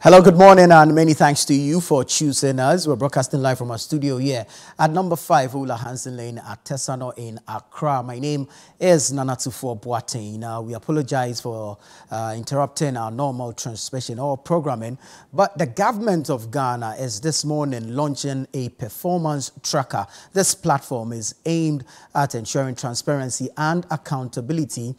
Hello, good morning, and many thanks to you for choosing us. We're broadcasting live from our studio here at number 5 Ula Hansen Lane at Tesano in Accra. My name is Nanatufo Boateng. We apologize for interrupting our normal transmission or programming, but the government of Ghana is this morning launching a performance tracker. This platform is aimed at ensuring transparency and accountability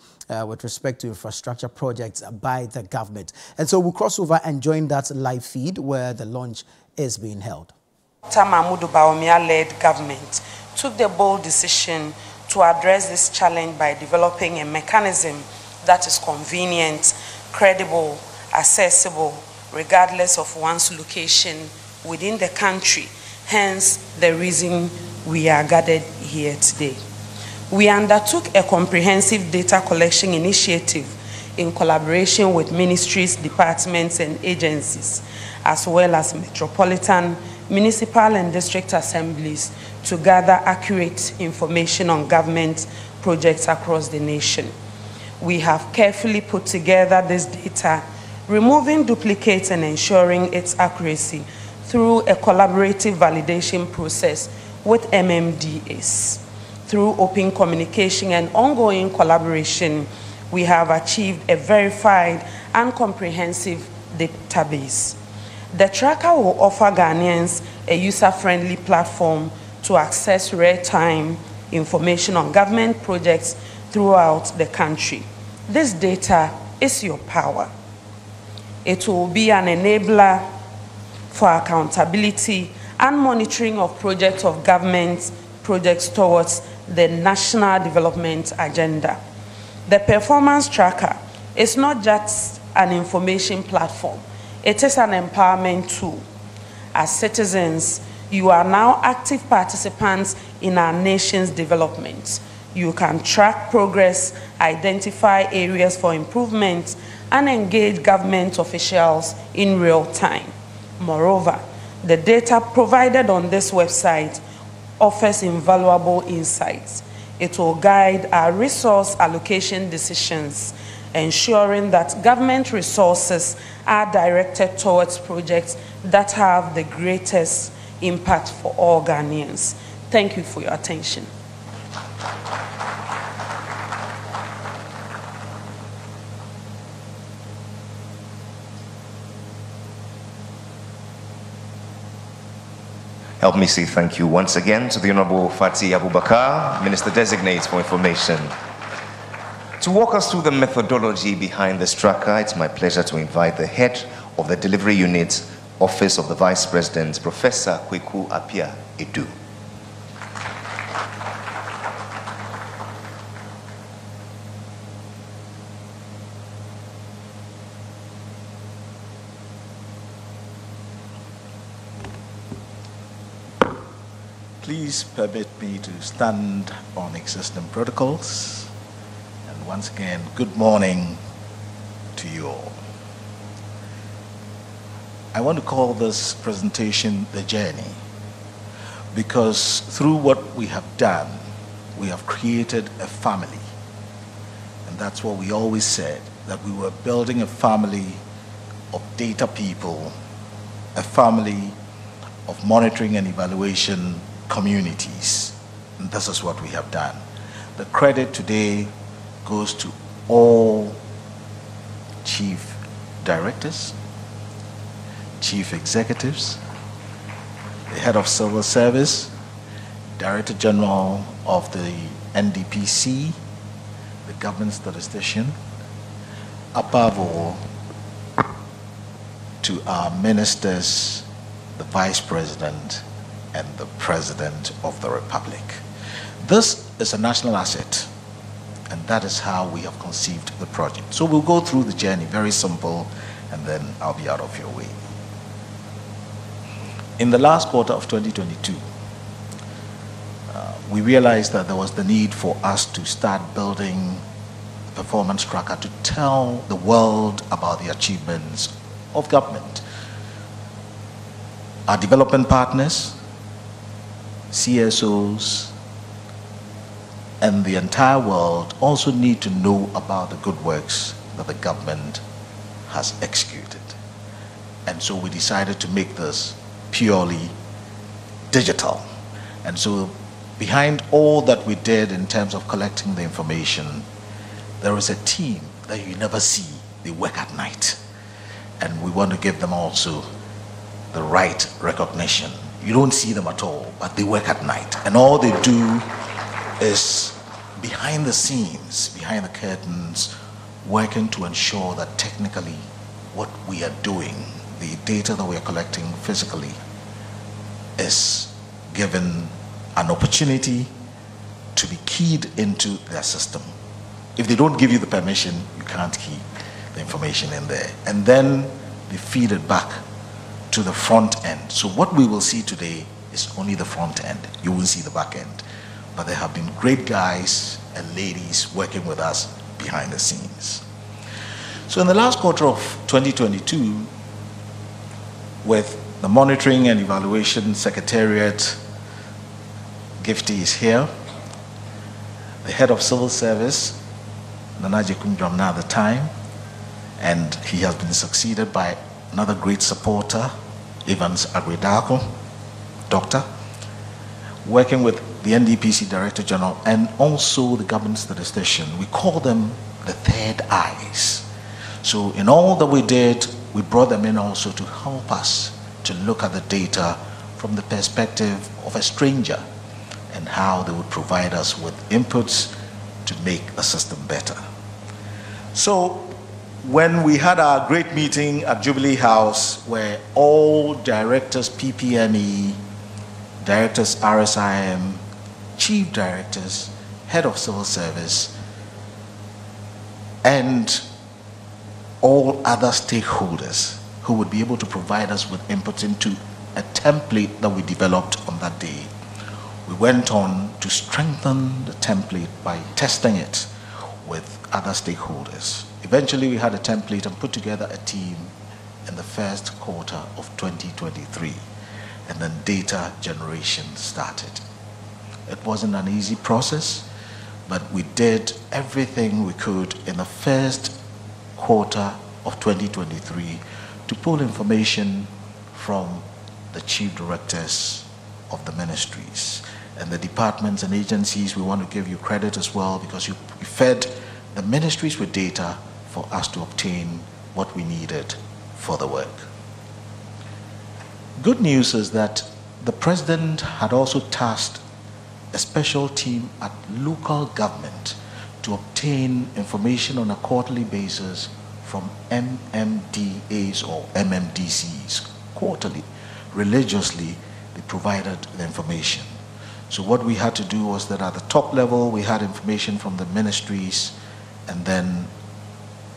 with respect to infrastructure projects by the government. And so we'll cross over and join that live feed where the launch is being held. Mahmoud Bawumia-led government took the bold decision to address this challenge by developing a mechanism that is convenient, credible, accessible, regardless of one's location within the country. Hence, the reason we are gathered here today. We undertook a comprehensive data collection initiative in collaboration with ministries, departments, and agencies, as well as metropolitan, municipal, and district assemblies to gather accurate information on government projects across the nation. We have carefully put together this data, removing duplicates and ensuring its accuracy through a collaborative validation process with MMDAs. Through open communication and ongoing collaboration, we have achieved a verified and comprehensive database. The tracker will offer Ghanaians a user-friendly platform to access real-time information on government projects throughout the country. This data is your power. It will be an enabler for accountability and monitoring of projects of government projects towards the national development agenda. The performance tracker is not just an information platform, it is an empowerment tool. As citizens, you are now active participants in our nation's development. You can track progress, identify areas for improvement, and engage government officials in real time. Moreover, the data provided on this website offers invaluable insights. It will guide our resource allocation decisions, ensuring that government resources are directed towards projects that have the greatest impact for all Ghanaians. Thank you for your attention. Help me say thank you once again to the Honorable Fati Abubakar, Minister Designate for Information. To walk us through the methodology behind this tracker, it's my pleasure to invite the head of the Delivery Unit, Office of the Vice President, Professor Kweku Apia Edu. Please permit me to stand on existing protocols. And once again, good morning to you all. I want to call this presentation The Journey, because through what we have done, we have created a family. And that's what we always said, that we were building a family of data people, a family of monitoring and evaluation communities, and this is what we have done. The credit today goes to all chief directors, chief executives, the head of civil service, director general of the NDPC, the government statistician, above all to our ministers, the vice president, and the President of the Republic. This is a national asset, and that is how we have conceived the project. So we'll go through the journey, very simple, and then I'll be out of your way. In the last quarter of 2022, we realized that there was the need for us to start building a performance tracker to tell the world about the achievements of government. Our development partners, CSOs, and the entire world also need to know about the good works that the government has executed. And so we decided to make this purely digital. And so behind all that we did in terms of collecting the information, there is a team that you never see. They work at night. And we want to give them also the right recognition. You don't see them at all, but they work at night. And all they do is behind the scenes, behind the curtains, working to ensure that technically what we are doing, the data that we are collecting physically, is given an opportunity to be keyed into their system. If they don't give you the permission, you can't keep the information in there. And then they feed it back to the front end. So what we will see today is only the front end. You won't see the back end. But there have been great guys and ladies working with us behind the scenes. So in the last quarter of 2022, with the Monitoring and Evaluation Secretariat, Gifty is here. The head of civil service, Nanaje Kumjamna at the time, and he has been succeeded by another great supporter, Evans Agredako, doctor, working with the NDPC Director General and also the government statistician. We call them the third eyes. So in all that we did, we brought them in also to help us to look at the data from the perspective of a stranger and how they would provide us with inputs to make the system better. So when we had our great meeting at Jubilee House, where all directors, PPME, directors RSIM, chief directors, head of civil service, and all other stakeholders who would be able to provide us with input into a template that we developed on that day, we went on to strengthen the template by testing it with other stakeholders. Eventually, we had a template and put together a team in the first quarter of 2023, and then data generation started. It wasn't an easy process, but we did everything we could in the first quarter of 2023 to pull information from the chief directors of the ministries and the departments and agencies. We want to give you credit as well, because you fed the ministries with data for us to obtain what we needed for the work. Good news is that the president had also tasked a special team at local government to obtain information on a quarterly basis from MMDAs or MMDCs. Quarterly, religiously, they provided the information. So what we had to do was that at the top level, we had information from the ministries, and then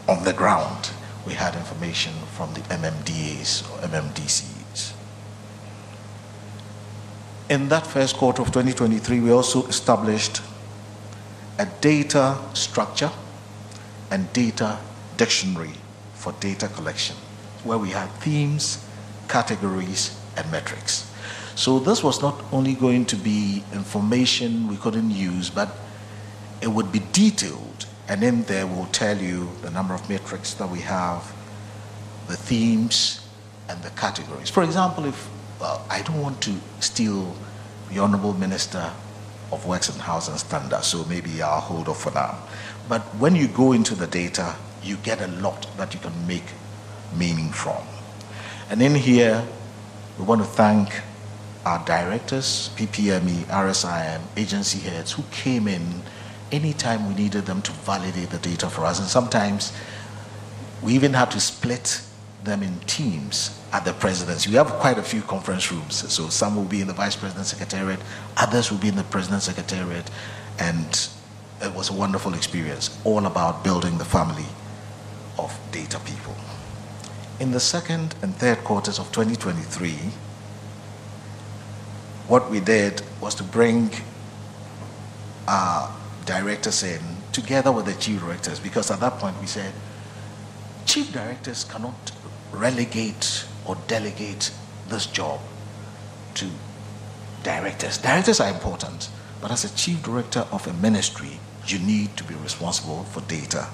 on the ground, we had information from the MMDAs or MMDCs. In that first quarter of 2023, we also established a data structure and data dictionary for data collection, where we had themes, categories, and metrics. So this was not only going to be information we couldn't use, but it would be detailed, and in there we'll tell you the number of metrics that we have, the themes, and the categories. For example, if I don't want to steal the Honorable Minister of Works and Housing Standards, so maybe I'll hold off for now. But when you go into the data, you get a lot that you can make meaning from. And in here, we want to thank our directors, PPME, RSIM, agency heads who came in anytime we needed them to validate the data for us. And sometimes we even had to split them in teams at the presidency. We have quite a few conference rooms. So some will be in the Vice President's Secretariat, others will be in the President's Secretariat. And it was a wonderful experience, all about building the family of data people. In the second and third quarters of 2023, what we did was to bring our directors in together with the chief directors, because at that point we said, chief directors cannot relegate or delegate this job to directors. Directors are important, but as a chief director of a ministry, you need to be responsible for data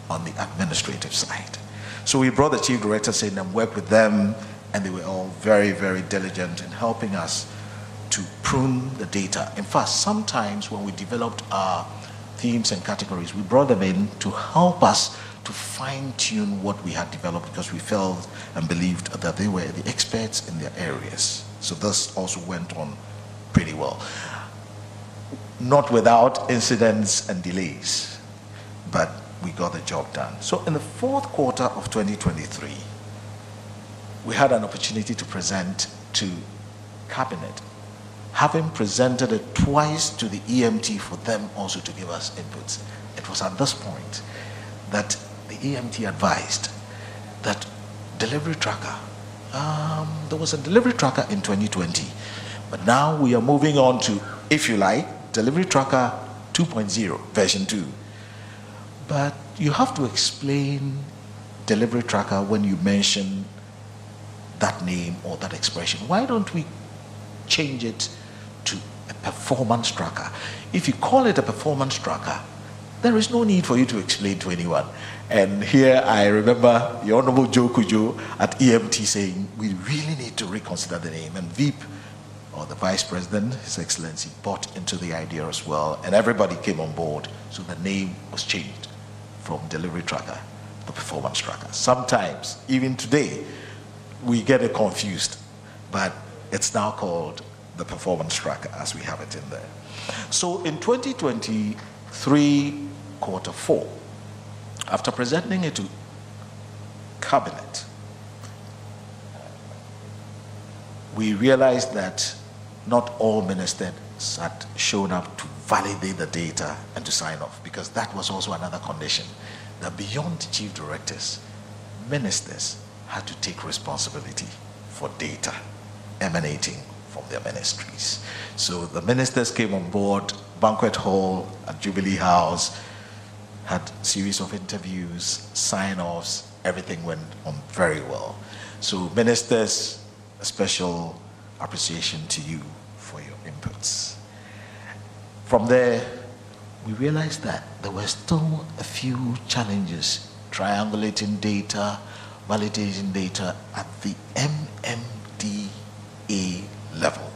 on the administrative side. So we brought the chief directors in and worked with them, and they were all very, very diligent in helping us to prune the data. In fact, sometimes when we developed our themes and categories, we brought them in to help us to fine-tune what we had developed, because we felt and believed that they were the experts in their areas. So this also went on pretty well. Not without incidents and delays, but we got the job done. So in the fourth quarter of 2023, we had an opportunity to present to Cabinet, having presented it twice to the EMT for them also to give us inputs. It was at this point that the EMT advised that delivery tracker, there was a delivery tracker in 2020, but now we are moving on to, if you like, delivery tracker 2.0, version 2. But you have to explain delivery tracker when you mention that name or that expression. Why don't we change it to a performance tracker? If you call it a performance tracker, there is no need for you to explain to anyone. And here I remember the Honorable Joe Kujo at EMT saying, we really need to reconsider the name. And Veep, or the Vice President, His Excellency, bought into the idea as well. And everybody came on board. So the name was changed from delivery tracker to performance tracker. Sometimes, even today, we get it confused, but it's now called the performance tracker as we have it in there. So in 2023, quarter 4, after presenting it to Cabinet, we realized that not all ministers had shown up to validate the data and to sign off, because that was also another condition, that beyond chief directors, ministers had to take responsibility for data emanating from their ministries. So the ministers came on board, banquet hall at Jubilee House, had a series of interviews, sign-offs, everything went on very well. So ministers, a special appreciation to you for your inputs. From there, we realized that there were still a few challenges, triangulating data, validating data at the MMDA level.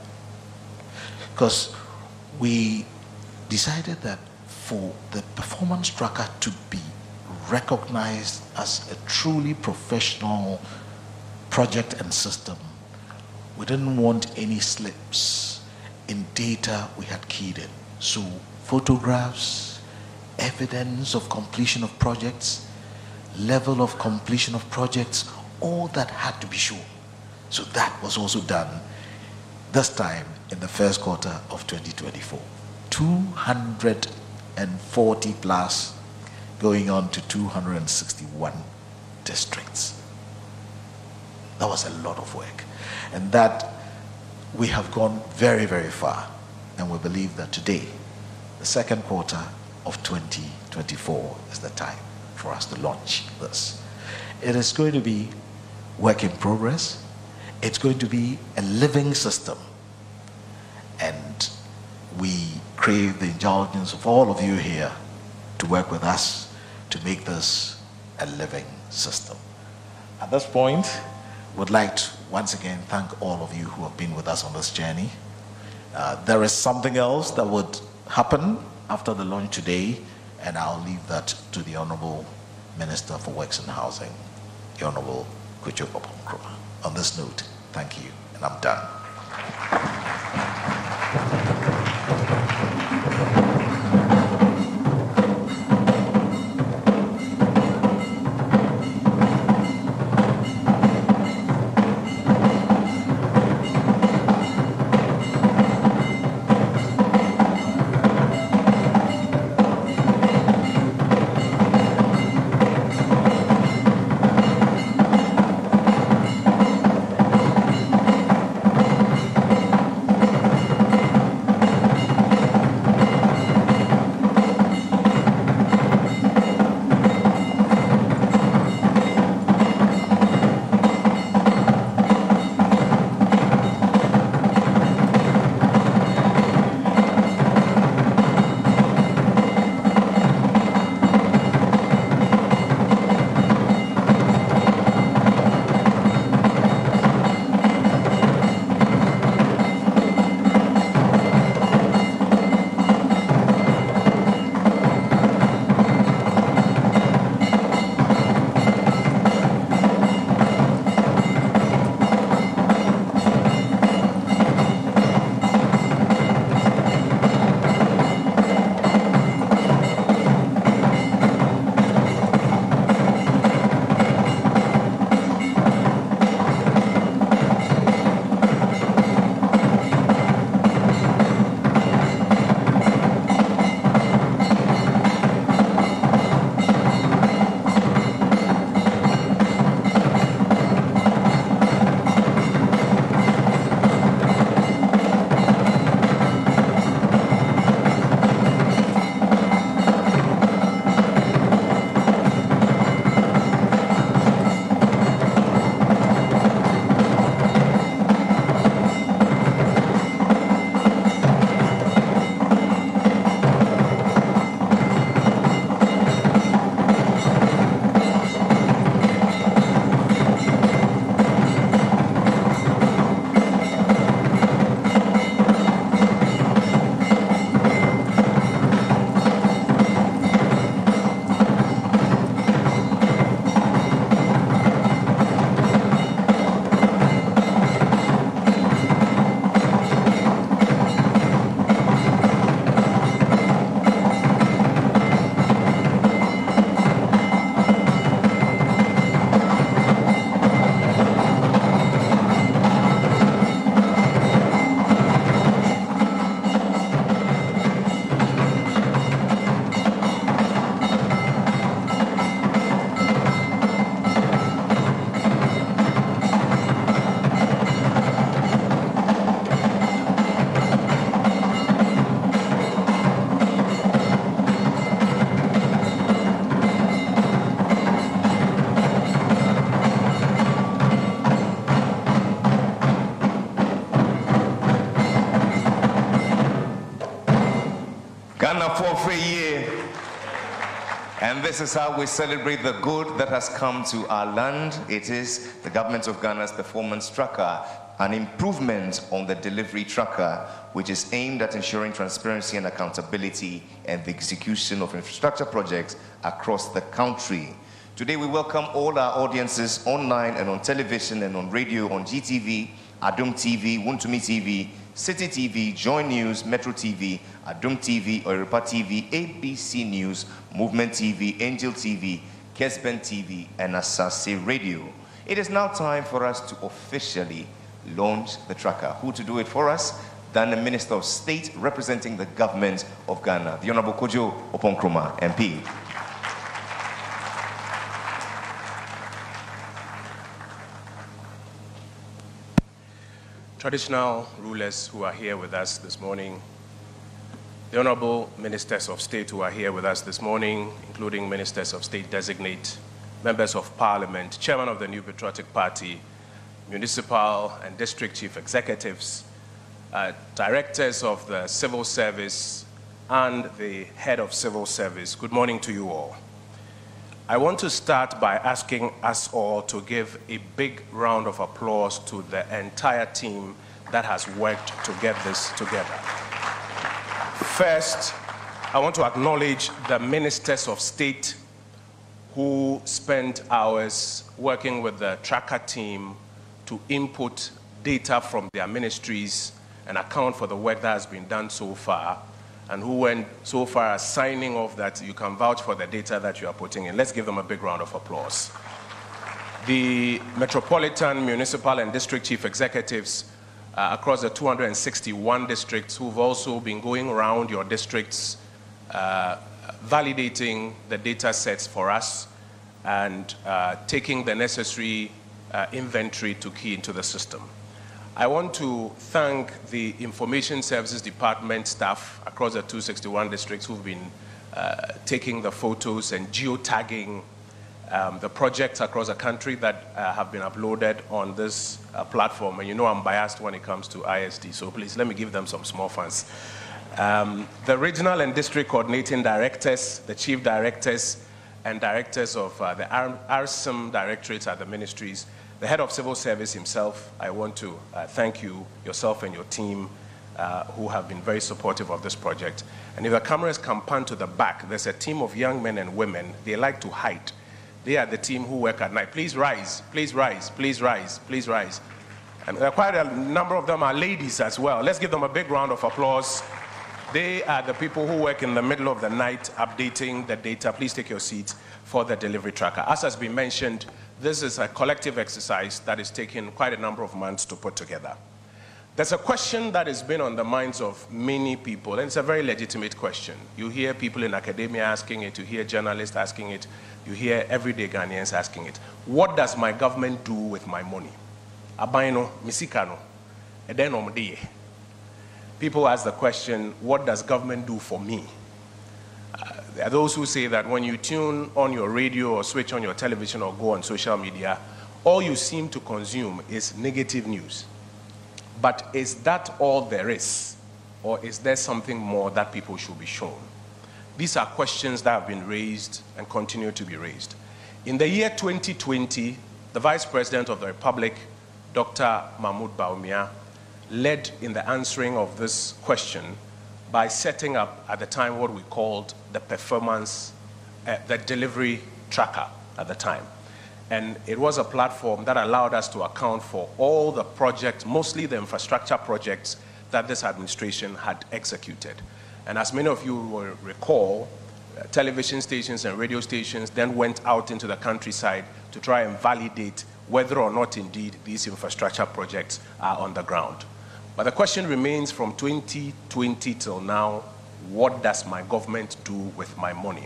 Because we decided that for the performance tracker to be recognized as a truly professional project and system, we didn't want any slips in data we had keyed in. So photographs, evidence of completion of projects, level of completion of projects, all that had to be shown. So that was also done this time in the first quarter of 2024. 240 plus going on to 261 districts. That was a lot of work. And that we have gone very, very far. And we believe that today, the second quarter of 2024 is the time for us to launch this. It is going to be work in progress. It's going to be a living system. And we crave the indulgence of all of you here to work with us to make this a living system. At this point, would like to once again thank all of you who have been with us on this journey. There is something else that would happen after the launch today, and I'll leave that to the Honorable Minister for Works and Housing, the Honorable Kujo Oponkroma. On this note, thank you, and I'm done. Ghana for a year. And this is how we celebrate the good that has come to our land. It is the government of Ghana's performance tracker, an improvement on the delivery tracker, which is aimed at ensuring transparency and accountability and the execution of infrastructure projects across the country. Today we welcome all our audiences online and on television and on radio, on GTV, Adum TV, Wuntumi TV, Citi TV, Joy News, Metro TV, Adum TV, Oiripa TV, ABC News, Movement TV, Angel TV, Kesben TV, and Asase Radio. It is now time for us to officially launch the tracker. Who to do it for us than the Minister of State representing the government of Ghana, the Honorable Kojo Oponkroma, MP. Traditional rulers who are here with us this morning, the Honorable Ministers of State who are here with us this morning, including Ministers of State Designate, Members of Parliament, Chairman of the New Patriotic Party, Municipal and District Chief Executives, Directors of the Civil Service, and the Head of Civil Service. Good morning to you all. I want to start by asking us all to give a big round of applause to the entire team that has worked to get this together. First, I want to acknowledge the Ministers of State who spent hours working with the tracker team to input data from their ministries and account for the work that has been done so far, and who went so far as signing off that you can vouch for the data that you are putting in. Let's give them a big round of applause. The Metropolitan, Municipal, and District Chief Executives across the 261 districts who've also been going around your districts, validating the data sets for us and taking the necessary inventory to key into the system. I want to thank the Information Services Department staff across the 261 districts who've been taking the photos and geotagging the projects across the country that have been uploaded on this platform. And you know I'm biased when it comes to ISD, so please let me give them some small funds. The regional and district coordinating directors, the chief directors, and directors of the RSIM directorates at the ministries, the head of civil service himself. I want to thank you, yourself and your team, who have been very supportive of this project. And if the cameras can pan to the back, there's a team of young men and women. They like to hide. They are the team who work at night. Please rise, please rise, please rise, please rise. And quite a number of them are ladies as well. Let's give them a big round of applause. They are the people who work in the middle of the night updating the data. Please take your seats for the delivery tracker. As has been mentioned, this is a collective exercise that is taking quite a number of months to put together. There's a question that has been on the minds of many people, and it's a very legitimate question. You hear people in academia asking it, you hear journalists asking it, you hear everyday Ghanaians asking it. What does my government do with my money? Abaino, misikano, edenomdiye. People ask the question, what does government do for me? There are those who say that when you tune on your radio or switch on your television or go on social media, all you seem to consume is negative news. But is that all there is? Or is there something more that people should be shown? These are questions that have been raised and continue to be raised. In the year 2020, the Vice President of the Republic, Dr. Mahmoud Bawumia, led in the answering of this question by setting up at the time what we called the performance, the delivery tracker at the time. And it was a platform that allowed us to account for all the projects, mostly the infrastructure projects that this administration had executed. And as many of you will recall, television stations and radio stations then went out into the countryside to try and validate whether or not indeed these infrastructure projects are on the ground. But the question remains, from 2020 till now, what does my government do with my money?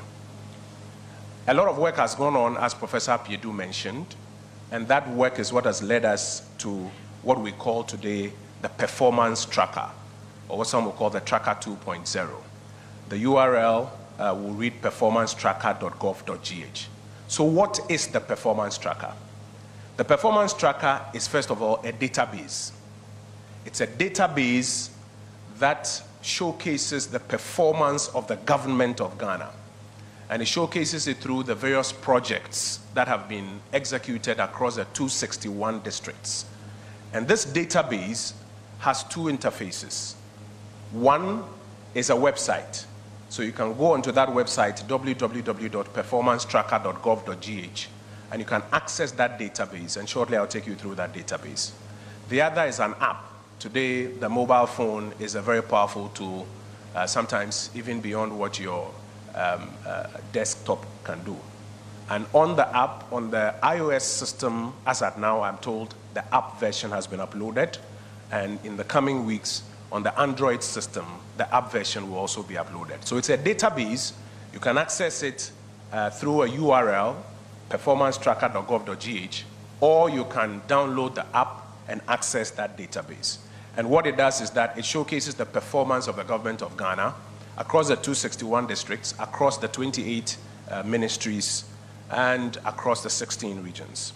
A lot of work has gone on, as Professor Piedu mentioned, and that work is what has led us to what we call today the performance tracker, or what some will call the tracker 2.0. The URL will read performancetracker.gov.gh. So what is the performance tracker? The performance tracker is, first of all, a database. It's a database that showcases the performance of the government of Ghana. And it showcases it through the various projects that have been executed across the 261 districts. And this database has two interfaces. One is a website. So you can go onto that website, www.performancetracker.gov.gh, and you can access that database, and shortly I'll take you through that database. The other is an app. Today, the mobile phone is a very powerful tool, sometimes even beyond what your desktop can do. And on the app, on the iOS system, as at now, I'm told the app version has been uploaded, and in the coming weeks, on the Android system, the app version will also be uploaded. So it's a database. You can access it through a URL, performancetracker.gov.gh, or you can download the app and access that database. And what it does is that it showcases the performance of the government of Ghana across the 261 districts, across the 28 ministries, and across the 16 regions.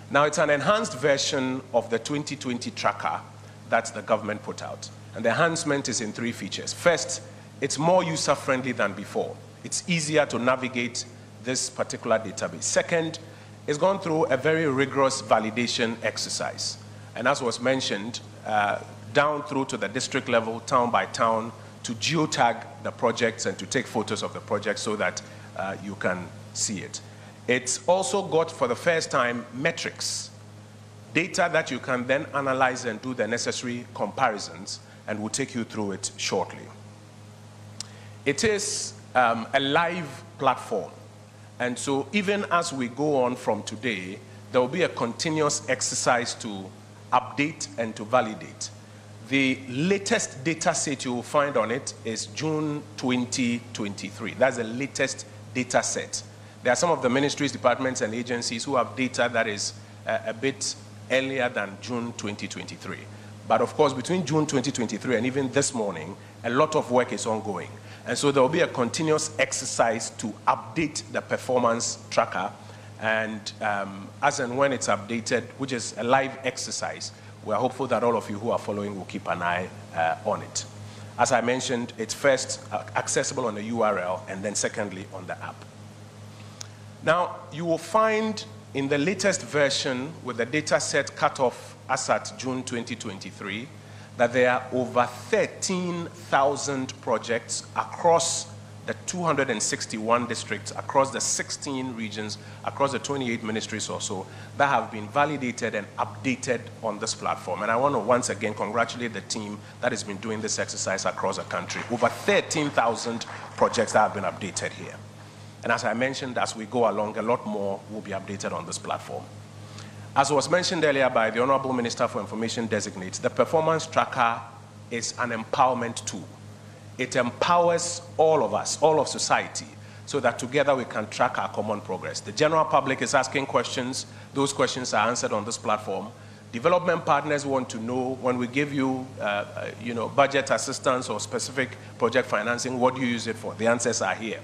Now, it's an enhanced version of the 2020 tracker that the government put out. And the enhancement is in three features. First, it's more user-friendly than before. It's easier to navigate this particular database. Second, it's gone through a very rigorous validation exercise. And as was mentioned, down through to the district level, town by town, to geotag the projects and to take photos of the project so that you can see it. It's also got, for the first time, metrics, data that you can then analyze and do the necessary comparisons, and we'll take you through it shortly. It is a live platform, and so even as we go on from today, there will be a continuous exercise to update and to validate. The latest data set you will find on it is June 2023. That's the latest data set. There are some of the ministries, departments, and agencies who have data that is a bit earlier than June 2023. But of course, between June 2023 and even this morning, a lot of work is ongoing. And so there will be a continuous exercise to update the performance tracker. And as and when it's updated, which is a live exercise, we are hopeful that all of you who are following will keep an eye on it. As I mentioned, it's first accessible on the URL, and then secondly on the app. Now, you will find in the latest version with the data set cut off as at June 2023 that there are over 13,000 projects across the 261 districts, across the 16 regions, across the 28 ministries or so, that have been validated and updated on this platform. And I want to once again congratulate the team that has been doing this exercise across the country. Over 13,000 projects that have been updated here. And as I mentioned, as we go along, a lot more will be updated on this platform. As was mentioned earlier by the Honorable Minister for Information Designate, the Performance Tracker is an empowerment tool. It empowers all of us, all of society, so that together we can track our common progress. The general public is asking questions. Those questions are answered on this platform. Development partners want to know, when we give you, budget assistance or specific project financing, what do you use it for? The answers are here.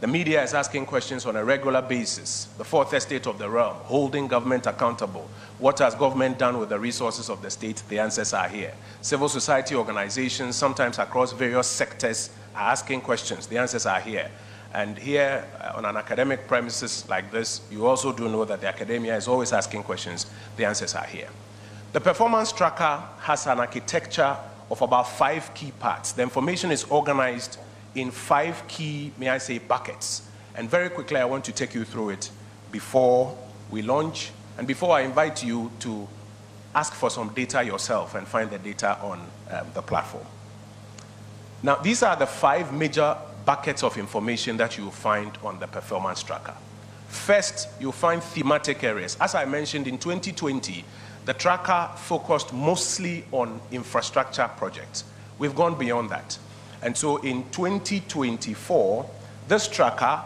The media is asking questions on a regular basis. The fourth estate of the realm, holding government accountable. What has government done with the resources of the state? The answers are here. Civil society organizations, sometimes across various sectors, are asking questions. The answers are here. And here, on an academic premises like this, you also do know that the academia is always asking questions. The answers are here. The performance tracker has an architecture of about 5 key parts. The information is organized in 5 key, may I say, buckets. And very quickly, I want to take you through it before we launch, and before I invite you to ask for some data yourself and find the data on the platform. Now, these are the 5 major buckets of information that you will find on the performance tracker. First, you'll find thematic areas. As I mentioned, in 2020, the tracker focused mostly on infrastructure projects. We've gone beyond that. And so in 2024, this tracker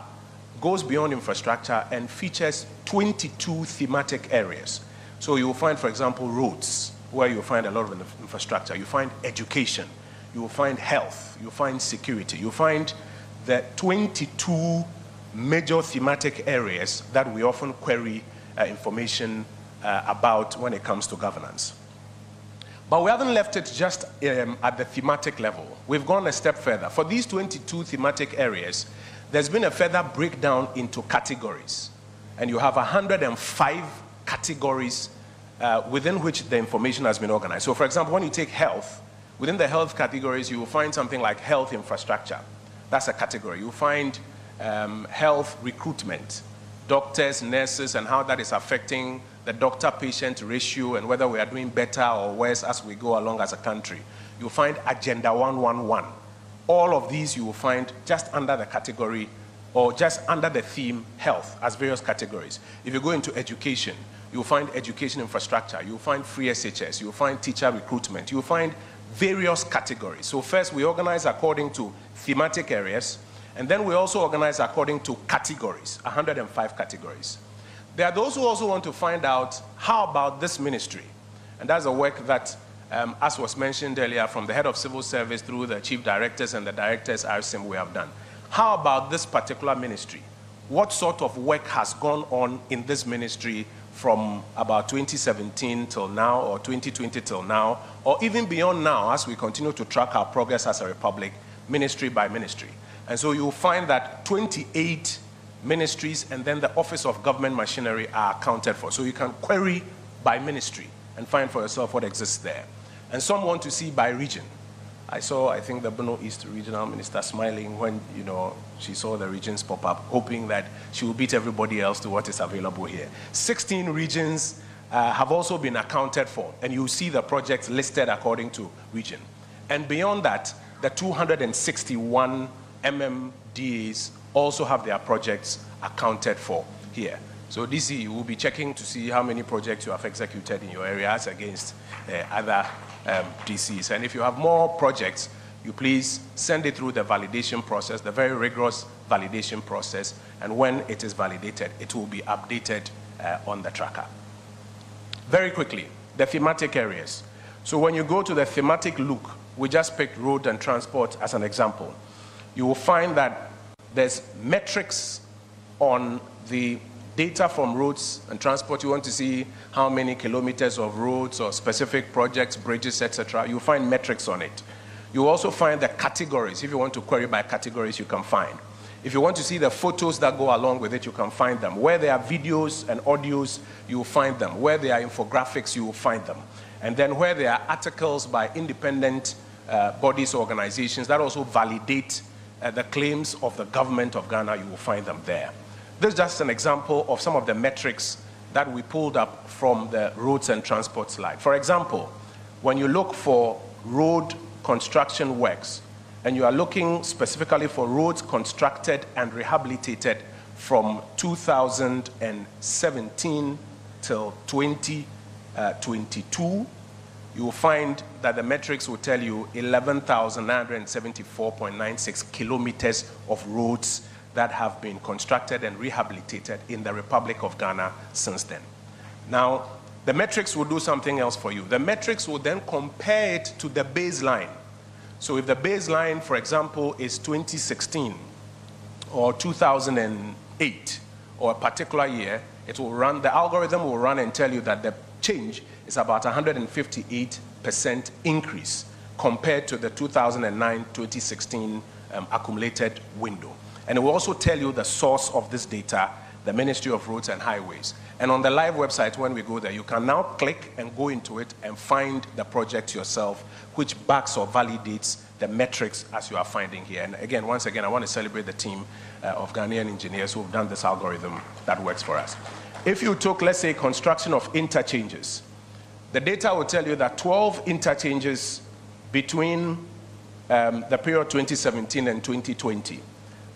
goes beyond infrastructure and features 22 thematic areas. So you will find, for example, roads, where you'll find a lot of infrastructure. You find education. You will find health. You'll find security. You'll find the 22 major thematic areas that we often query information about when it comes to governance. But we haven't left it just at the thematic level. We've gone a step further. For these 22 thematic areas, there's been a further breakdown into categories. And you have 105 categories within which the information has been organized. So for example, when you take health, within the health categories, you will find something like health infrastructure. That's a category. You'll find health recruitment, doctors, nurses, and how that is affecting the doctor-patient ratio and whether we are doing better or worse as we go along as a country. You'll find Agenda 111. All of these you will find just under the category or just under the theme health as various categories. If you go into education, you'll find education infrastructure, you'll find free SHS, you'll find teacher recruitment, you'll find various categories. So first we organize according to thematic areas, and then we also organize according to categories, 105 categories. There are those who also want to find out, how about this ministry? And that's a work that, as was mentioned earlier, from the head of civil service through the chief directors and the directors RCM we have done. How about this particular ministry? What sort of work has gone on in this ministry from about 2017 till now, or 2020 till now, or even beyond now as we continue to track our progress as a republic, ministry by ministry? And so you'll find that 28 ministries and then the Office of Government Machinery are accounted for. So you can query by ministry and find for yourself what exists there. And some want to see by region. I saw, I think, the Bono East Regional Minister smiling when, she saw the regions pop up, hoping that she will beat everybody else to what is available here. 16 regions have also been accounted for, and you'll see the projects listed according to region. And beyond that, the 261 MMDAs also have their projects accounted for here. So DC, you will be checking to see how many projects you have executed in your areas against other DCs. And if you have more projects, you please send it through the validation process, the very rigorous validation process, and when it is validated, it will be updated on the tracker. Very quickly, the thematic areas. So when you go to the thematic look, we just picked road and transport as an example. You will find that there's metrics on the data from roads and transport. You want to see how many kilometers of roads or specific projects, bridges, etc. You'll find metrics on it. You also find the categories. If you want to query by categories, you can find. If you want to see the photos that go along with it, you can find them. Where there are videos and audios, you will find them. Where there are infographics, you will find them. And then where there are articles by independent bodies, organizations that also validate the claims of the government of Ghana, you will find them there. This is just an example of some of the metrics that we pulled up from the roads and transport slide. For example, when you look for road construction works, and you are looking specifically for roads constructed and rehabilitated from 2017 till 2022, you will find that the metrics will tell you 11,974.96 kilometers of roads that have been constructed and rehabilitated in the Republic of Ghana since then. Now, the metrics will do something else for you. The metrics will then compare it to the baseline. So if the baseline, for example, is 2016 or 2008 or a particular year, it will run, the algorithm will run and tell you that the change is about 158% increase compared to the 2009-2016 accumulated window. And it will also tell you the source of this data, the Ministry of Roads and Highways. And on the live website, when we go there, you can now click and go into it and find the project yourself, which backs or validates the metrics as you are finding here. And again, once again, I want to celebrate the team of Ghanaian engineers who have done this algorithm that works for us. If you took, let's say, construction of interchanges, the data will tell you that 12 interchanges between the period 2017 and 2020.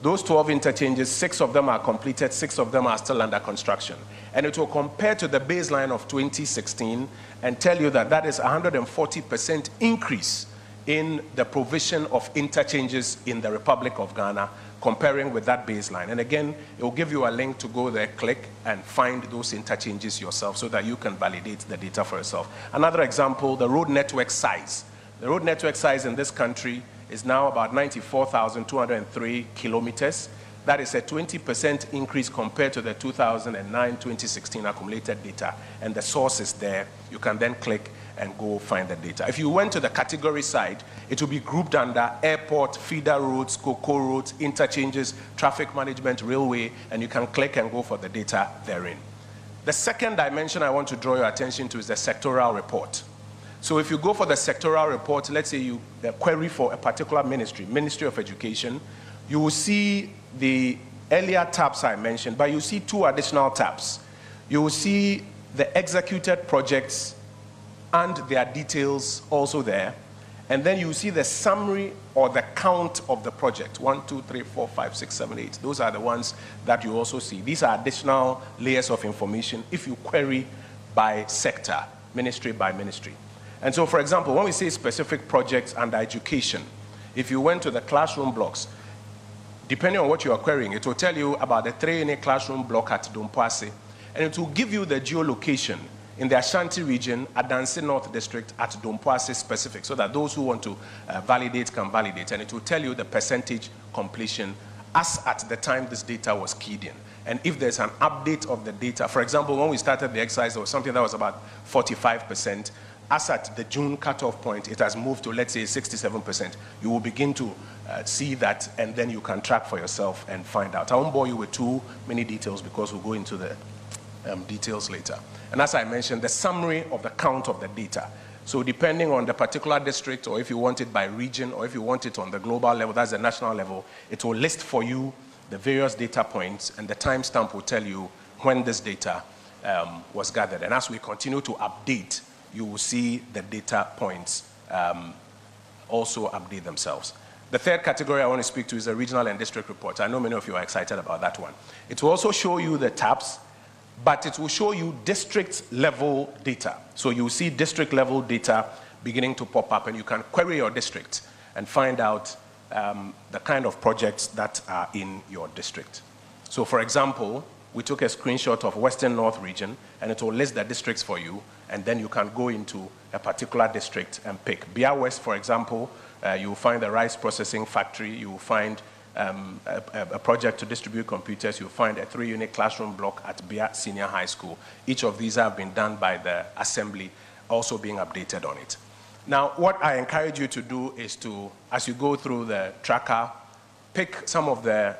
Those 12 interchanges, 6 of them are completed, 6 of them are still under construction. And it will compare to the baseline of 2016 and tell you that that is 140% increase in the provision of interchanges in the Republic of Ghana, comparing with that baseline. And again, it will give you a link to go there, click, and find those interchanges yourself so that you can validate the data for yourself. Another example, the road network size. The road network size in this country is now about 94,203 kilometers. That is a 20% increase compared to the 2009-2016 accumulated data, and the source is there. You can then click and go find the data. If you went to the category side, it will be grouped under airport, feeder roads, cocoa roads, interchanges, traffic management, railway, and you can click and go for the data therein. The second dimension I want to draw your attention to is the sectoral report. So if you go for the sectoral report, let's say you query for a particular ministry, Ministry of Education, you will see the earlier tabs I mentioned, but you see two additional tabs. You will see the executed projects and their details also there. And then you see the summary or the count of the project. 1, 2, 3, 4, 5, 6, 7, 8. Those are the ones that you also see. These are additional layers of information if you query by sector, ministry by ministry. And so, for example, when we say specific projects under education, if you went to the classroom blocks, depending on what you are querying, it will tell you about the 3-unit classroom block at Dompoase, and it will give you the geolocation in the Ashanti region, Adansi North District at Dompoase specific, so that those who want to validate can validate, and it will tell you the percentage completion as at the time this data was keyed in. And if there's an update of the data, for example, when we started the exercise, there was something that was about 45%. As at the June cutoff point, it has moved to, let's say, 67%. You will begin to see that, and then you can track for yourself and find out. I won't bore you with too many details because we'll go into the details later. And as I mentioned, the summary of the count of the data. So depending on the particular district, or if you want it by region, or if you want it on the global level, that's the national level, it will list for you the various data points, and the timestamp will tell you when this data was gathered. And as we continue to update, you will see the data points also update themselves. The third category I want to speak to is the regional and district reports. I know many of you are excited about that one. It will also show you the tabs, but it will show you district level data. So you will see district level data beginning to pop up, and you can query your district and find out the kind of projects that are in your district. So for example, we took a screenshot of Western North region, and it will list the districts for you, and then you can go into a particular district and pick. Bia West, for example, you will find the rice processing factory, you will find a project to distribute computers, you'll find a 3-unit classroom block at Bia Senior High School. Each of these have been done by the assembly, also being updated on it. Now, what I encourage you to do is to, as you go through the tracker, pick some of the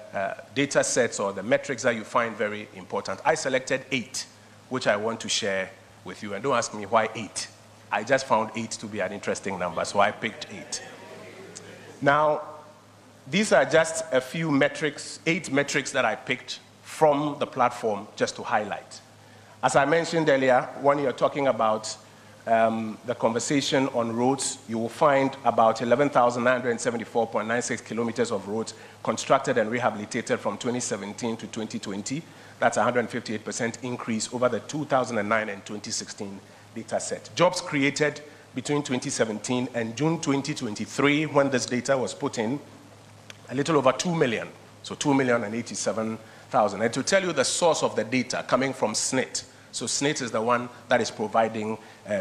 data sets or the metrics that you find very important. I selected 8, which I want to share with you. And don't ask me why 8. I just found 8 to be an interesting number, so I picked 8. Now, these are just a few metrics, 8 metrics that I picked from the platform just to highlight. As I mentioned earlier, when you're talking about the conversation on roads, you will find about 11,974.96 kilometers of roads constructed and rehabilitated from 2017 to 2020. That's a 158% increase over the 2009 and 2016 data set. Jobs created between 2017 and June 2023, when this data was put in, a little over 2 million, so 2,087,000. And to tell you the source of the data coming from SNIT, so SNIT is the one that is providing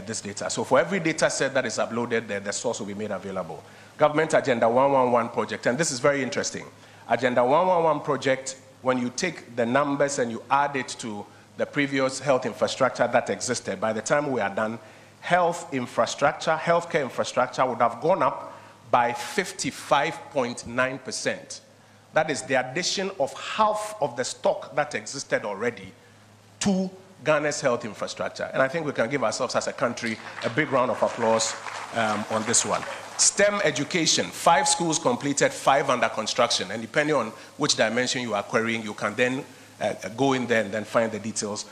this data. So for every data set that is uploaded there, the source will be made available. Government Agenda 111 project, and this is very interesting. Agenda 111 project, when you take the numbers and you add it to the previous health infrastructure that existed, by the time we are done, healthcare infrastructure would have gone up by 55.9%. That is the addition of half of the stock that existed already to Ghana's health infrastructure. And I think we can give ourselves as a country a big round of applause on this one. STEM education, 5 schools completed, 5 under construction. And depending on which dimension you are querying, you can then go in there and then find the details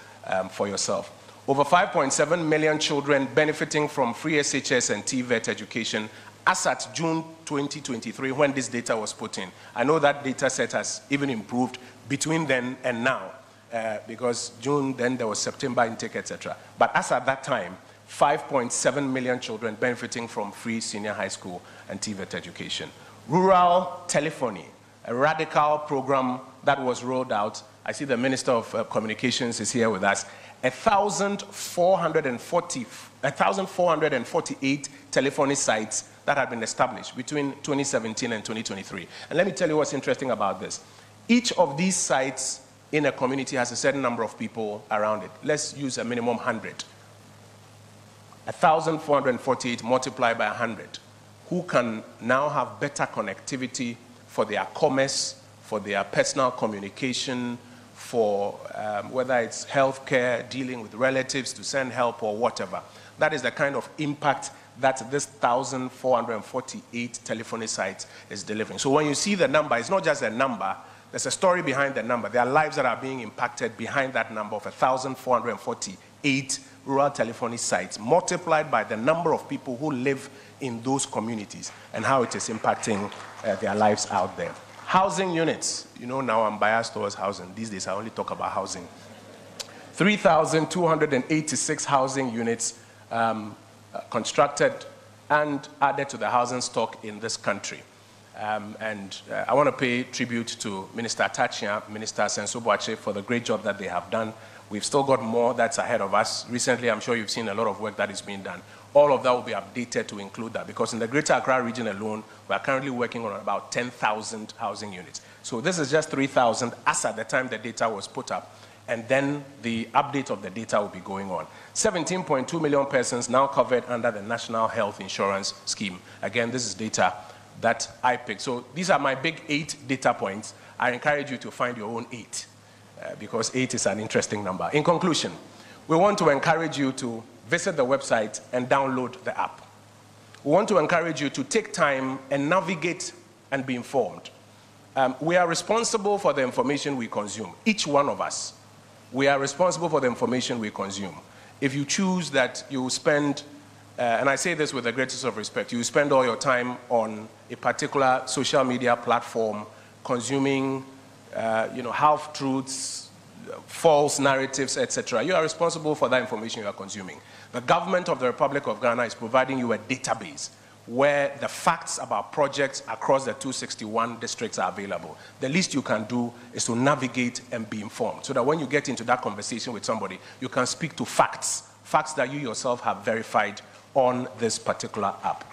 for yourself. Over 5.7 million children benefiting from free SHS and TVET education as at June 2023, when this data was put in. I know that data set has even improved between then and now, because June, then there was September intake, etc. But as at that time, 5.7 million children benefiting from free senior high school and TVET education. Rural telephony, a radical program that was rolled out. I see the Minister of Communications is here with us. 1,448 telephony sites that have been established between 2017 and 2023. And let me tell you what's interesting about this. Each of these sites in a community has a certain number of people around it. Let's use a minimum 100. 1,448 multiplied by 100, who can now have better connectivity for their commerce, for their personal communication, for whether it's healthcare, dealing with relatives to send help or whatever. That is the kind of impact that this 1,448 telephony sites is delivering. So when you see the number, it's not just a number, there's a story behind the number. There are lives that are being impacted behind that number of 1,448 rural telephony sites, multiplied by the number of people who live in those communities and how it is impacting their lives out there. Housing units, you know, now I'm biased towards housing. These days I only talk about housing. 3,286 housing units constructed and added to the housing stock in this country. I want to pay tribute to Minister Tachia, Minister Senso-Boakye for the great job that they have done. We've still got more that's ahead of us. Recently, I'm sure you've seen a lot of work that is being done. All of that will be updated to include that, because in the Greater Accra region alone, we are currently working on about 10,000 housing units. So this is just 3,000 as at the time the data was put up, and then the update of the data will be going on. 17.2 million persons now covered under the National Health Insurance Scheme. Again, this is data that I picked. So these are my big 8 data points. I encourage you to find your own 8, because 8 is an interesting number. In conclusion, we want to encourage you to visit the website and download the app. We want to encourage you to take time and navigate and be informed. We are responsible for the information we consume. Each one of us, we are responsible for the information we consume. If you choose that you spend, and I say this with the greatest of respect, you spend all your time on a particular social media platform consuming half-truths, false narratives, etc. You are responsible for that information you are consuming. The government of the Republic of Ghana is providing you a database where the facts about projects across the 261 districts are available. The least you can do is to navigate and be informed, so that when you get into that conversation with somebody, you can speak to facts that you yourself have verified on this particular app.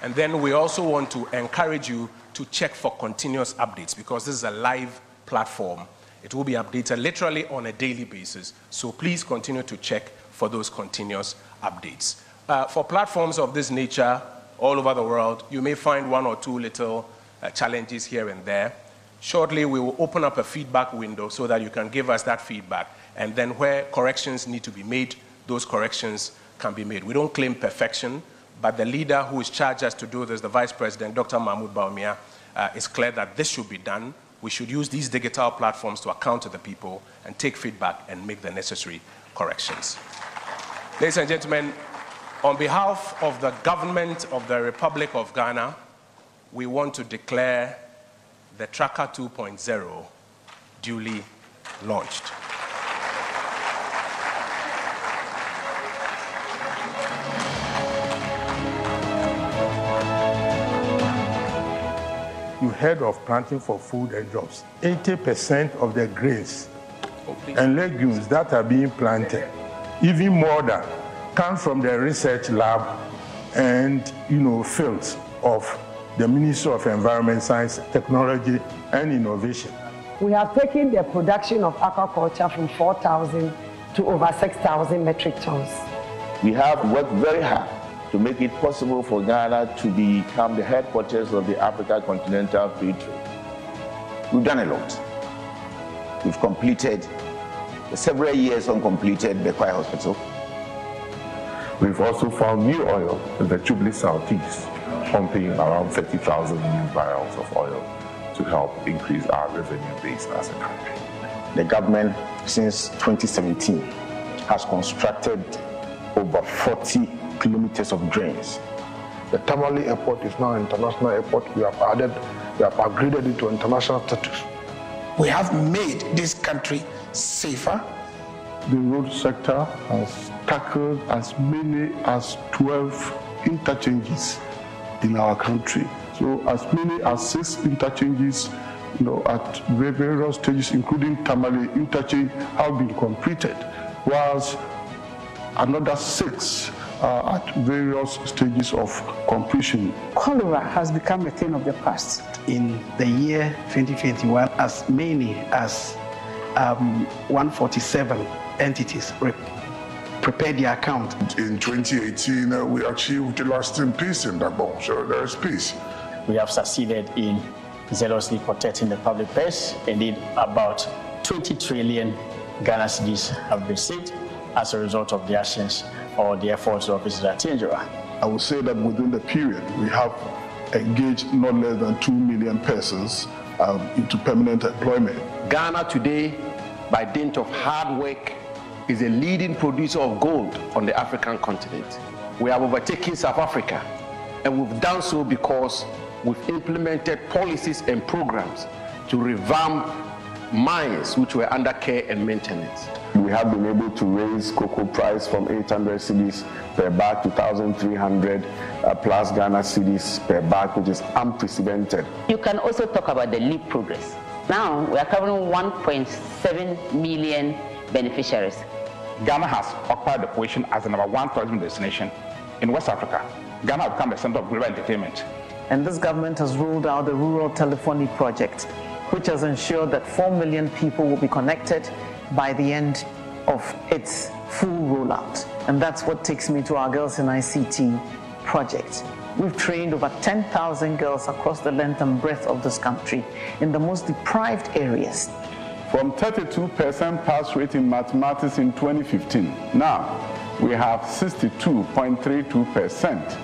And then we also want to encourage you to check for continuous updates, because this is a live platform. It will be updated literally on a daily basis. So please continue to check for those continuous updates. For platforms of this nature all over the world, you may find 1 or 2 little challenges here and there. Shortly, we will open up a feedback window so that you can give us that feedback. And then where corrections need to be made, those corrections can be made. We don't claim perfection, but the leader who is charged us to do this, the Vice President, Dr. Mahmoud Bawumia, is clear that this should be done. We should use these digital platforms to account to the people and take feedback and make the necessary corrections. Ladies and gentlemen, on behalf of the government of the Republic of Ghana, we want to declare the Tracker 2.0 duly launched. You heard of planting for food and jobs. 80% of the grains and legumes that are being planted, even more than, come from the research lab and fields of the Ministry of Environment, Science, Technology and Innovation. We have taken the production of aquaculture from 4,000 to over 6,000 metric tons. We have worked very hard to make it possible for Ghana to become the headquarters of the Africa Continental Free Trade. We've done a lot. We've completed several years uncompleted Bekwai Hospital. We've also found new oil in the Jubilee Southeast, pumping around 30,000 new barrels of oil to help increase our revenue base as a country. The government, since 2017, has constructed over 40 kilometers of drains. The Tamale Airport is now an international airport. We have upgraded it to international status. We have made this country safer. The road sector has tackled as many as 12 interchanges in our country. So as many as 6 interchanges, at various stages, including Tamale interchange, have been completed, whilst another 6 at various stages of completion. Cholera has become a thing of the past. In the year 2021, as many as 147 entities prepare their account. In 2018, we achieved lasting peace in Gabon, so there is peace. We have succeeded in zealously protecting the public purse. Indeed, about 20 trillion Ghana cedis have been saved as a result of the actions or the efforts of Mr. Atinjira. I would say that within the period, we have engaged not less than 2 million persons into permanent employment. Ghana today, by dint of hard work, is a leading producer of gold on the African continent. We have overtaken South Africa, and we've done so because we've implemented policies and programs to revamp mines which were under care and maintenance. We have been able to raise cocoa price from 800 cedis per bag to 1,300 plus Ghana cedis per bag, which is unprecedented. You can also talk about the LEAP progress. Now we are covering 1.7 million beneficiaries. Ghana has occupied the position as the #1 tourism destination in West Africa. Ghana has become the center of global entertainment. And this government has rolled out the Rural Telephony Project, which has ensured that 4 million people will be connected by the end of its full rollout. And that's what takes me to our Girls in ICT project. We've trained over 10,000 girls across the length and breadth of this country in the most deprived areas. From 32% pass rate in mathematics in 2015, now we have 62.32%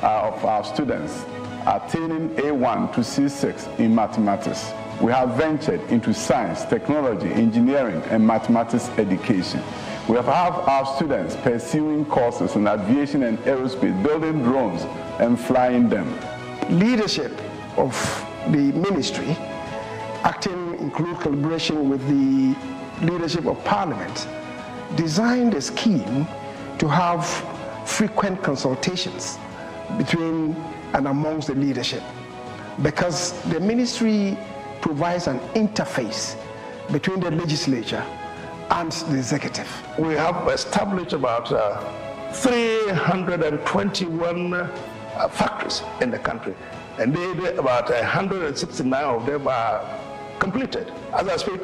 of our students attaining A1 to C6 in mathematics. We have ventured into science, technology, engineering, and mathematics education. We have our students pursuing courses in aviation and aerospace, building drones and flying them. Leadership of the ministry, acting in close collaboration with the leadership of Parliament, designed a scheme to have frequent consultations between and amongst the leadership, because the ministry provides an interface between the legislature and the executive. We have established about 321 factories in the country, and about 169 of them are completed. As I speak,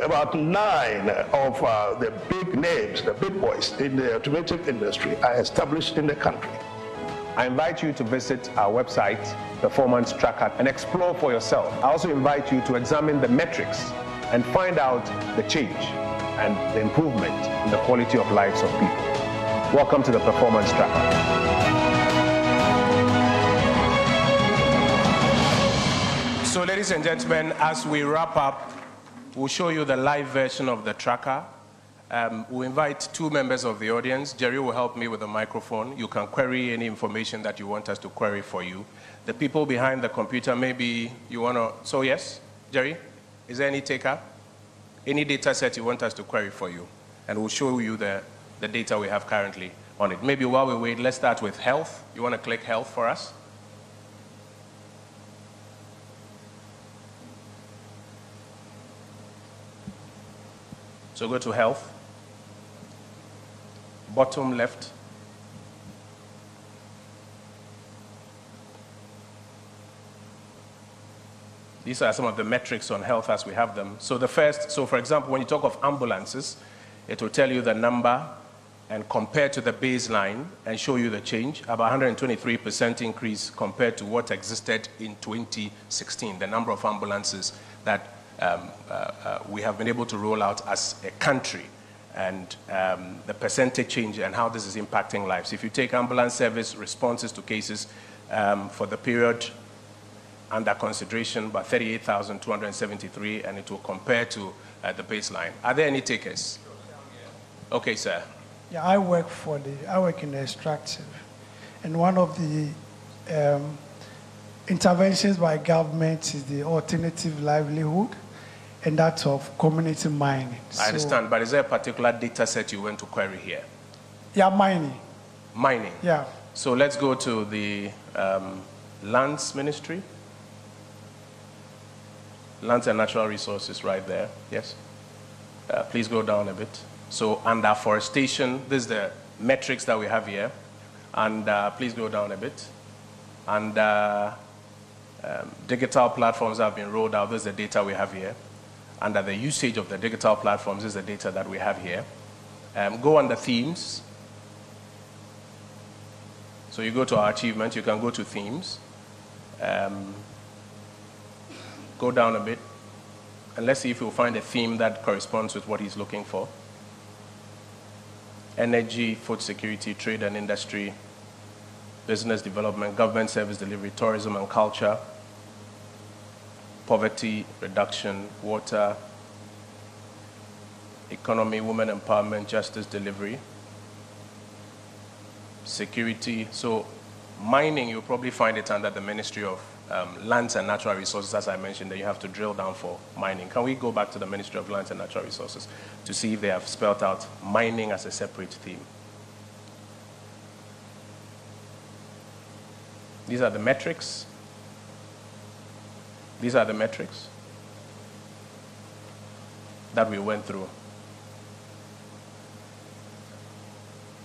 about 9 of the big names, the big boys in the automotive industry are established in the country. I invite you to visit our website, Performance Tracker, and explore for yourself. I also invite you to examine the metrics and find out the change and the improvement in the quality of lives of people. Welcome to the Performance Tracker. So, ladies and gentlemen, as we wrap up, we'll show you the live version of the tracker. We'll invite 2 members of the audience. Jerry will help me with the microphone. You can query any information that you want us to query for you. The people behind the computer, maybe you want to... So yes, Jerry, is there any taker? Any data set you want us to query for you? And we'll show you the data we have currently on it. Maybe while we wait, let's start with health. You want to click health for us? So go to health. Bottom left. These are some of the metrics on health as we have them. So the first, so for example, when you talk of ambulances, it will tell you the number and compare to the baseline and show you the change, about 123% increase compared to what existed in 2016, the number of ambulances that we have been able to roll out as a country, and the percentage change and how this is impacting lives. If you take ambulance service responses to cases for the period under consideration, about 38,273, and it will compare to the baseline. Are there any takers? Okay, sir. Yeah, I work in the extractive, and one of the interventions by government is the alternative livelihood, and that of community mining. I understand, but is there a particular data set you want to query here? Yeah, mining. Mining? Yeah. So let's go to the Lands Ministry. Lands and Natural Resources right there, yes. Please go down a bit. So under forestation, this is the metrics that we have here. And please go down a bit. And digital platforms have been rolled out. This is the data we have here. Under the usage of the digital platforms, this is the data that we have here. Go on the themes. So you go to our achievement, you can go to themes. Go down a bit, and let's see if you'll find a theme that corresponds with what he's looking for. Energy, food security, trade and industry, business development, government service delivery, tourism and culture, poverty reduction, water, economy, women empowerment, justice delivery, security. So mining, you'll probably find it under the Ministry of Lands and Natural Resources, as I mentioned, that you have to drill down for mining. Can we go back to the Ministry of Lands and Natural Resources to see if they have spelled out mining as a separate theme? These are the metrics. These are the metrics that we went through.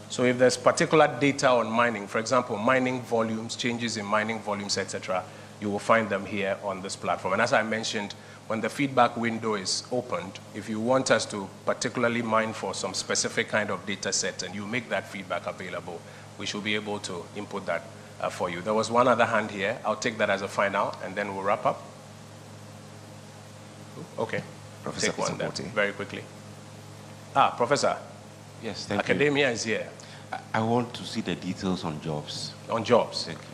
So if there's particular data on mining, for example, mining volumes, changes in mining volumes, etc., you will find them here on this platform. And as I mentioned, when the feedback window is opened, if you want us to particularly mine for some specific kind of data set and you make that feedback available, we should be able to input that for you. There was one other hand here. I'll take that as a final, and then we'll wrap up. Okay. Professor Take one then, Pisapoti. very quickly. Professor. Yes, thank Academia you. is here. I want to see the details on jobs. On jobs. Thank you.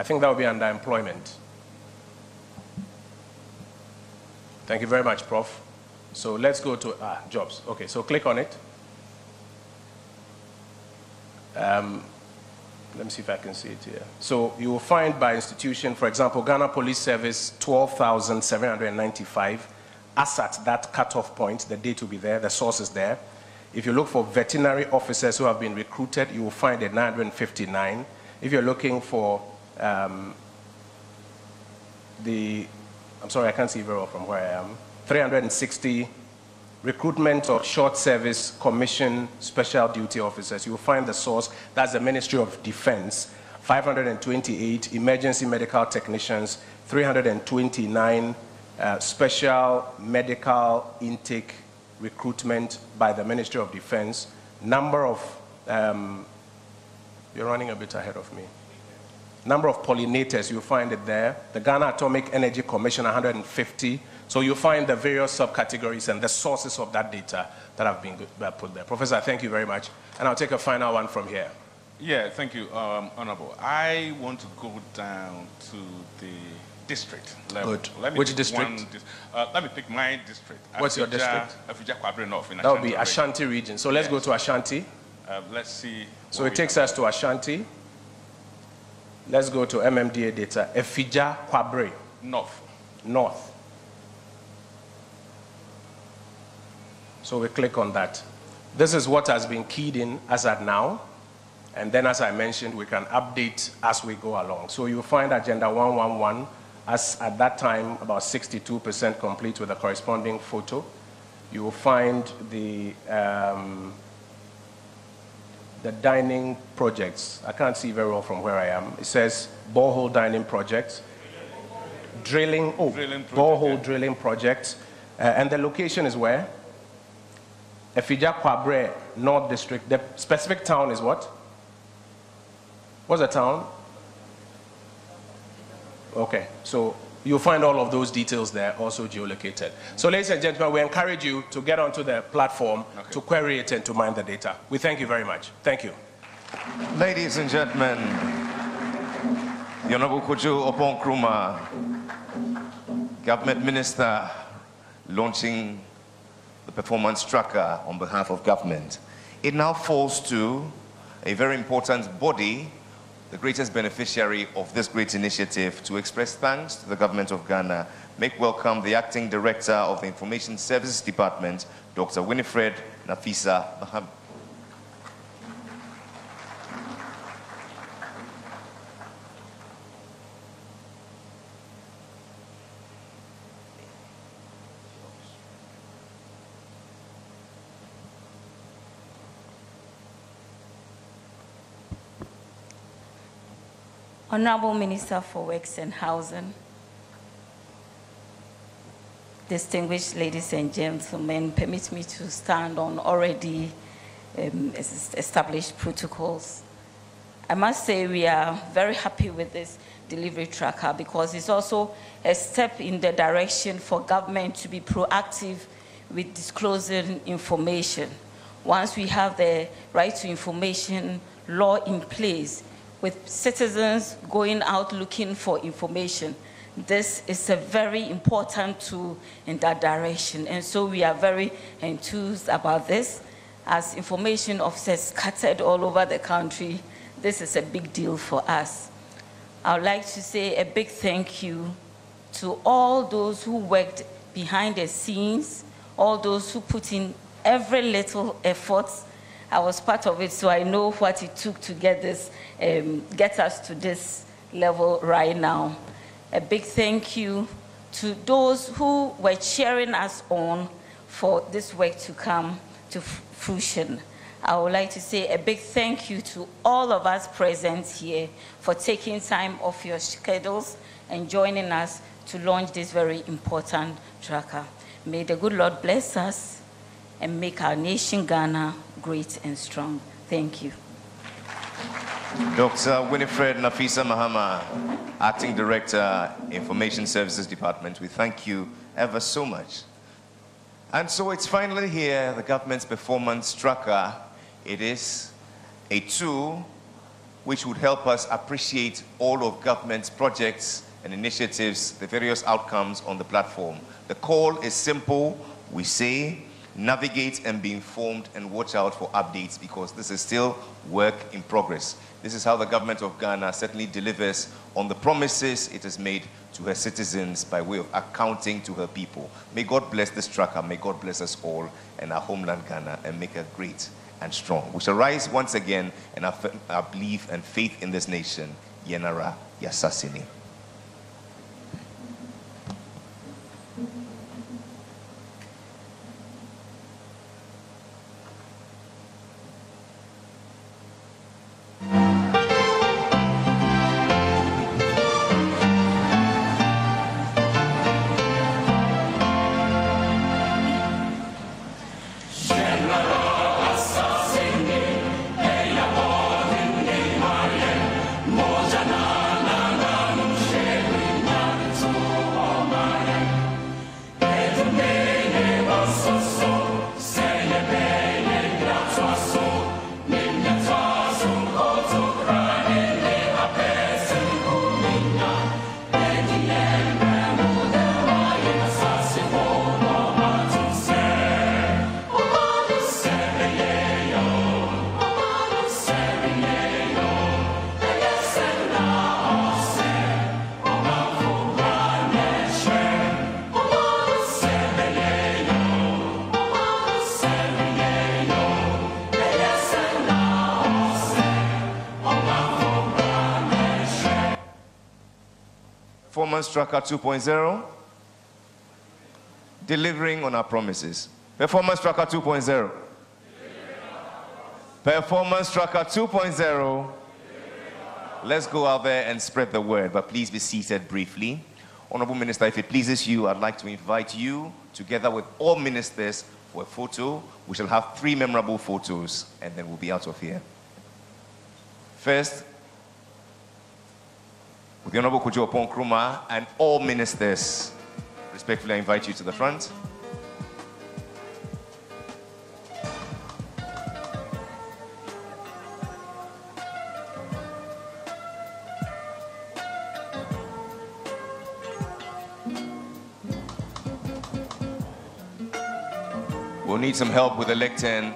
I think that will be under employment. Thank you very much, Prof. So let's go to jobs. Okay, so click on it. Let me see if I can see it here. So you will find by institution, for example, Ghana Police Service, 12,795. As at that cutoff point, the date will be there, the source is there. If you look for veterinary officers who have been recruited, you will find it 959. If you're looking for I'm sorry, I can't see very well from where I am, 360 recruitment of short service commission special duty officers. You will find the source, that's the Ministry of Defense. 528 emergency medical technicians, 329 special medical intake recruitment by the Ministry of Defense. Number of, you're running a bit ahead of me. Number of pollinators, you'll find it there. The Ghana Atomic Energy Commission, 150. So you'll find the various subcategories and the sources of that data that have been put there. Professor, thank you very much. And I'll take a final one from here. Yeah, thank you, Honorable. I want to go down to the district level. Good. Which district? Let me pick my district. What's your district? Afija Kwabre North. That would be Ashanti region. So let's go to Ashanti. Let's see. So it takes us to Ashanti. Let's go to MMDA data. Afija Kwabre. North. North. So we click on that. This is what has been keyed in as at now. And then, as I mentioned, we can update as we go along. So you'll find Agenda 111 as at that time about 62% complete with a corresponding photo. You will find the dining projects. I can't see very well from where I am. It says borehole dining project, drilling project, borehole drilling project. And the location is where? Afija Kwabre North District. The specific town is what? What's the town? Okay, so you'll find all of those details there, also geolocated. So ladies and gentlemen, we encourage you to get onto the platform to query it and to mine the data. We thank you very much. Thank you. Ladies and gentlemen, the Honorable Kojo Opon Nkrumah, Government Minister, launching the performance tracker on behalf of government. It now falls to a very important body, the greatest beneficiary of this great initiative, to express thanks to the government of Ghana. Make welcome the Acting Director of the Information Services Department, Dr. Winifred Nafisa Baham. Honorable Minister for Works and Housing, distinguished ladies and gentlemen, permit me to stand on already established protocols. I must say we are very happy with this delivery tracker because it's also a step in the direction for government to be proactive with disclosing information. Once we have the right to information law in place, with citizens going out looking for information, this is a very important tool in that direction. And so we are very enthused about this. As information officers scattered all over the country, this is a big deal for us. I would like to say a big thank you to all those who worked behind the scenes, all those who put in every little effort. I was part of it, so I know what it took to get this, get us to this level right now. A big thank you to those who were cheering us on for this work to come to fruition. I would like to say a big thank you to all of us present here for taking time off your schedules and joining us to launch this very important tracker. May the good Lord bless us and make our nation Ghana great and strong. Thank you. Dr. Winifred Nafisa Mahama, Acting Director, Information Services Department, we thank you ever so much. And so it's finally here, the government's performance tracker. It is a tool which would help us appreciate all of government's projects and initiatives, the various outcomes on the platform. The call is simple. We say, navigate and be informed and watch out for updates because this is still work in progress. This is how the government of Ghana certainly delivers on the promises it has made to her citizens by way of accounting to her people. May God bless this tracker. May God bless us all and our homeland Ghana and make her great and strong. We shall rise once again in our belief and faith in this nation. Yenara Yasasini. Performance Tracker 2.0, delivering on our promises. Performance Tracker 2.0. Performance Tracker 2.0. Let's go out there and spread the word, but please be seated briefly. Honorable Minister, if it pleases you, I'd like to invite you, together with all ministers, for a photo. We shall have 3 memorable photos, and then we'll be out of here. First, with the Honorable Kojo Oppong Nkrumah and all ministers, respectfully, I invite you to the front. We'll need some help with the lectern.